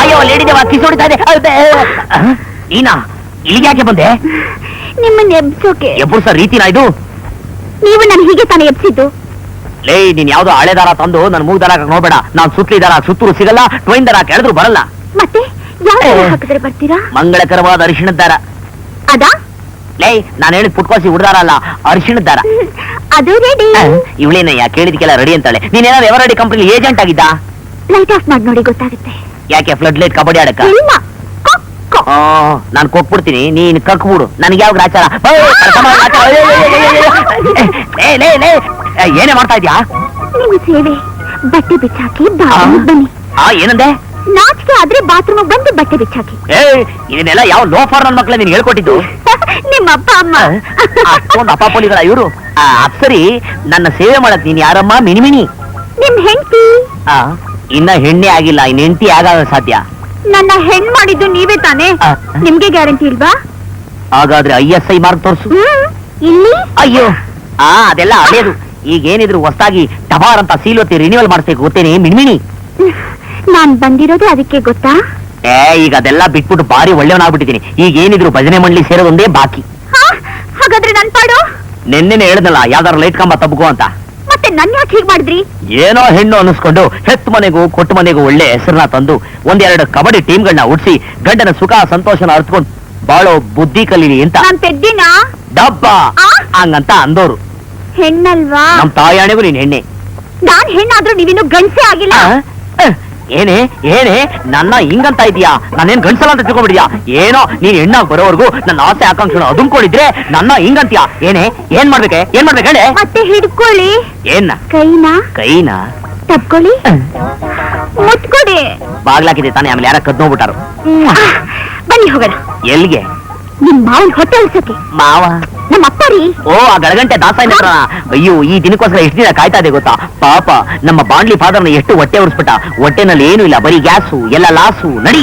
ಅಯ್ಯೋ ಲೇಡಿದೇವ ಕಿಸ್ ಹೊಡಿತಾ ಇದೆ. ನೀನಾ ಇಲ್ಲಿಗೆ ಯಾಕೆ ಬಂದೆ? ನಿಮ್ಮನ್ನ ಎಬ್ಸೋಕೆ. ಎಬ್ಬರ್ಸ ರೀತಿನಾ ಇದು? ನೀವು ನಾನು ಹೀಗೆ ತಾನೇ ಎಬ್ಸಿದ್ದು. ಲೇ ನೀನ್ ಯಾವ್ದೋ ಹಳೆ ದಾರ ತಂದು ನನ್ ಮೂಗ್ ದಾರ ನೋಡ್ಬೇಡ. ನಾನ್ ಸುತ್ತಲಿ ದಾರ ಸುತ್ತೂರು ಸಿಗಲ್ಲ, ಟ್ವೈನ್ ದಾರ ಕೆಳೆದ್ರು ಬರಲ್ಲ. ಮತ್ತೆ ಯಾವ ಹಾಕಿದ್ರೆ ಬರ್ತೀರಾ? ಮಂಗಳಕರವಾದ ಅರಿಶಿಣದ ದಾರ. ಅದಾ? ಲೇ ನಾನು ಹೇಳಿದ್ ಪುಟ್ಕೋಸಿ ಹುಡ್ದಾರ ಅಲ್ಲ, ಅರಿಶಿಣದ ದಾರ. ಅದು ರೆಡಿ. ಇವಳೇನಯ್ಯ ಕೇಳಿದಕ್ಕೆಲ್ಲ ರೆಡಿ ಅಂತಾಳೆ. ನೀನೇನಾದ್ರು ಎವರಡಿ ಕಂಪ್ನಿ ಏಜೆಂಟ್ ಆಗಿದ್ದ? ಲೈಟ್ ಆಫ್ ಮಾಡಿ ನೋಡಿ ಗೊತ್ತಾಗುತ್ತೆ. ಯಾಕೆ ಫ್ಲಡ್ ಲೈಟ್ ಕಬಡ್ಡಿ ಆಡಕ್ಕ? ಇಲ್ಲ, ನಾನು ಕೊಟ್ಬಿಡ್ತೀನಿ, ನೀನ್ ಕಕ್ಬಿಡು. ನನ್ಗೆ ಯಾವ ಗ್ರಾಚಾರ? ಏನೇ ಮಾಡ್ತಾ ಇದ್ಯಾ? ನಿಮ್ಮ ಸೇವೆ. ಬಟ್ಟೆ ಬಿಚ್ಚಾಕಿ ಬಾತ್ರೂಮ್ ಬನ್ನಿ. ಏನಂದೆ? ನಾಚಿಕೆ ಆದ್ರೆ ಬಾತ್ರೂಮ್ ಬಂದು ಬಟ್ಟೆ ಬಿಚ್ಚಾಕಿ. ಇದನ್ನೆಲ್ಲ ಯಾವ ಲೋಫರ್ ನನ್ ಮಕ್ಳ ನೀನ್ ಹೇಳ್ಕೊಟ್ಟಿದ್ದು? ನಿಮ್ಮ ಅಪ್ಪ ಅಮ್ಮ. ಅಷ್ಟೊಂದು ಅಪ್ಪಾಪೋಲಿಗಳ ಇವರು. ಸರಿ, ನನ್ನ ಸೇವೆ ಮಾಡಕ್ ನೀನ್ ಯಾರಮ್ಮ? ಮಿನಿಮಿನಿ ನಿಮ್ ಹೆಂಡತಿ. ಇನ್ನ ಹೆಣ್ಣೆ ಆಗಿಲ್ಲ, ಇನ್ ಹೆಂಡತಿ ಆಗ ಸಾಧ್ಯ. ನನ್ನ ಹೆಣ್ ಮಾಡಿದ್ದು ನೀವೇ ತಾನೇ? ನಿಮ್ಗೆ ಗ್ಯಾರಂಟಿ ಇಲ್ವಾ? ಹಾಗಾದ್ರೆ ISI ಮಾರ್ಕ್ ತೋರ್ಸು. ಇಲ್ಲಿ? ಅಯ್ಯೋ ಅದೆಲ್ಲ ಹಳೇದು. ಈಗ ಏನಿದ್ರು ಹೊಸದಾಗಿ ಟಬಾರ್ ಅಂತ ಸೀಲೋತಿ ರಿನ್ಯೂವಲ್ ಮಾಡಿಸ್ಬೇಕು ಗೊತ್ತೇನೆ ಮಿಣಿಮಿಣಿ. ನಾನ್ ಬಂದಿರೋದು ಅದಕ್ಕೆ ಗೊತ್ತಾ? ಈಗ ಅದೆಲ್ಲ ಬಿಟ್ಬಿಟ್ಟು ಬಾರಿ ಒಳ್ಳೆಯವನಾಗ್ಬಿಟ್ಟಿದ್ದೀನಿ. ಈಗ ಏನಿದ್ರು ಭಜನೆ ಮಂಡಳಿ ಸೇರೋದೊಂದೇ ಬಾಕಿ. ಹಾಗಾದ್ರೆ ನನ್ ಪಾಡು? ನೆನ್ನೆನೆ ಹೇಳಿದ್ನಲ್ಲ ಯಾವ್ದಾರು ಲೈಟ್ ಕಂಬ ತಬ್ಕೋ ಅಂತ. ಮತ್ತೆ ನನ್ ಯಾಕೆ ಹೀಗ್ ಮಾಡಿದ್ರಿ? ಏನೋ ಹೆಣ್ಣು ಅನಿಸ್ಕೊಂಡು ಹೆತ್ತು ಮನೆಗೂ ಕೊಟ್ಟು ಮನೆಗೂ ಒಳ್ಳೆ ಹೆಸರನ್ನ ತಂದು ಒಂದೆರಡು ಕಬಡ್ಡಿ ಟೀಮ್ಗಳನ್ನ ಉಡ್ಸಿ ಗಂಡನ ಸುಖ ಸಂತೋಷನ ಅರ್ತ್ಕೊಂಡು ಬಾಳೋ ಬುದ್ಧಿ ಕಲೀಲಿ ಅಂತ. ನಾನ್ ಪೆದ್ದಿನ ಡಬ್ಬ ಹಂಗಂತ ಅಂದೋರು. ಹೆಣ್ಣಲ್ವಾ? ನಮ್ ತಾಯಾಣೆಗೂ ನೀನ್ ಹೆಣ್ಣೆ. ನಾನ್ ಹೆಣ್ಣಾದ್ರೂ ನೀವಿನ್ನು ಗಂಡಸೇ ಆಗಿಲ್ಲ. ಏನೇ ಏನೇ ನನ್ನ ಹಿಂಗಂತ ಇದೀಯಾ? ನಾನೇನ್ ಗಂಡಸಲ್ಲ ಅಂತ ತಿಳ್ಕೊಂಡ್ಬಿಡಿದ್ಯಾ? ಏನೋ ನೀನ್ ಹೆಣ್ಣಾಗ್ ಬರೋವರೆಗೂ ನನ್ನ ಆಸೆ ಆಕಾಂಕ್ಷೆ ಅದುಮ್ಕೊಂಡಿದ್ರೆ ನನ್ನ ಹಿಂಗಂತೀಯ? ಏನೇ ಏನ್ ಮಾಡ್ಬೇಕೆ? ಏನ್ ಮಾಡ್ಬೇಕು ಹೇಳಿ? ಮತ್ತೆ ಹಿಡ್ಕೊಳ್ಳಿ. ಏನ್ನ? ಕೈನಾ ತಪ್ಕೊಳ್ಳಿ, ಮುಟ್ಕೊಡಿ. ಬಾಗ್ಲಾಕಿದೆ ತಾನೇ, ಆಮೇಲೆ ಯಾರ ಕದ್ನೋಗ್ಬಿಟ್ಟಾರು. ಬನ್ನಿ ಹೋಗೋಣ. ಎಲ್ಲಿಗೆ? ನಿಮ್ ಮಾವನ್ ಹೊಟ್ಟೆ ಅಲ್ಸಕ್ಕೆ. ಮಾವ? ನಮ್ಮ ಅಪ್ಪ ರೀ. ಆ ಗಳಗಂಟೆ ದಾಸಾಯಿನ ಹತ್ರ. ಅಯ್ಯೋ ಈ ದಿನಕ್ಕೋಸ್ಕರ ಎಷ್ಟು ದಿನ ಕಾಯ್ತಾ ಇದೆ ಗೊತ್ತಾ? ಪಾಪ ನಮ್ಮ ಬಾಂಡ್ಲಿ ಫಾದರ್ನ ಎಷ್ಟು ಹೊಟ್ಟೆ ಉರ್ಸ್ಬಿಟ್ಟ. ಹೊಟ್ಟೆನಲ್ಲಿ ಏನು ಇಲ್ಲ, ಬರೀ ಗ್ಯಾಸು, ಎಲ್ಲ ಲಾಸು. ನಡಿ